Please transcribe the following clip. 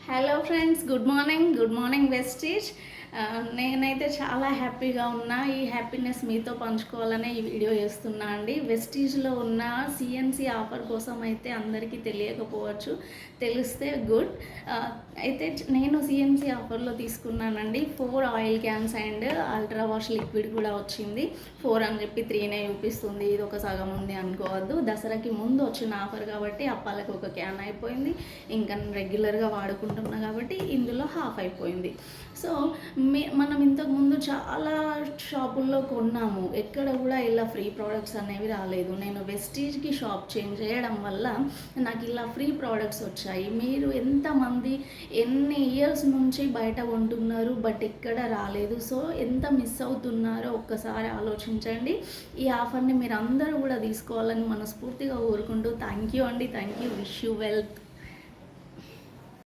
Hello friends, good morning Vestige. నేనైతే చాలా హ్యాపీగా ఉన్నా. ఈ హ్యాపీనెస్ మీతో పంచుకోవాలనే ఈ వీడియో చేస్తున్నా అండి. వెస్టీజ్లో ఉన్న సిఎన్సి ఆఫర్ కోసం అయితే అందరికీ తెలియకపోవచ్చు, తెలిస్తే గుడ్. అయితే నేను సిఎన్సి ఆఫర్లో తీసుకున్నానండి. 4 oil cans and ultra wash liquid కూడా వచ్చింది. 4 అని చెప్పి 3నే చూపిస్తుంది. ఇది ఒక సగం ఉంది అనుకోవద్దు. దసరాకి ముందు వచ్చిన ఆఫర్ కాబట్టి అప్పాలకు ఒక క్యాన్ అయిపోయింది. ఇంకా రెగ్యులర్గా వాడుకుంటున్నా కాబట్టి ఇందులో హాఫ్ అయిపోయింది. సో మనం ఇంతకుముందు చాలా షాపుల్లో కొన్నాము, ఎక్కడ కూడా ఇలా ఫ్రీ ప్రోడక్ట్స్ అనేవి రాలేదు. నేను వెస్టీజ్కి షాప్ చేంజ్ చేయడం వల్ల నాకు ఇలా ఫ్రీ ప్రోడక్ట్స్ వచ్చాయి. మీరు ఎంతమంది ఎన్ని ఇయర్స్ నుంచి బయట కొంటున్నారు బట్ ఎక్కడ రాలేదు? సో ఎంత మిస్ అవుతున్నారో ఒక్కసారి ఆలోచించండి. ఈ ఆఫర్ని మీరు అందరూ కూడా తీసుకోవాలని మనస్ఫూర్తిగా కోరుకుంటూ థ్యాంక్ యూ అండి. Thank you. Wish you wealth.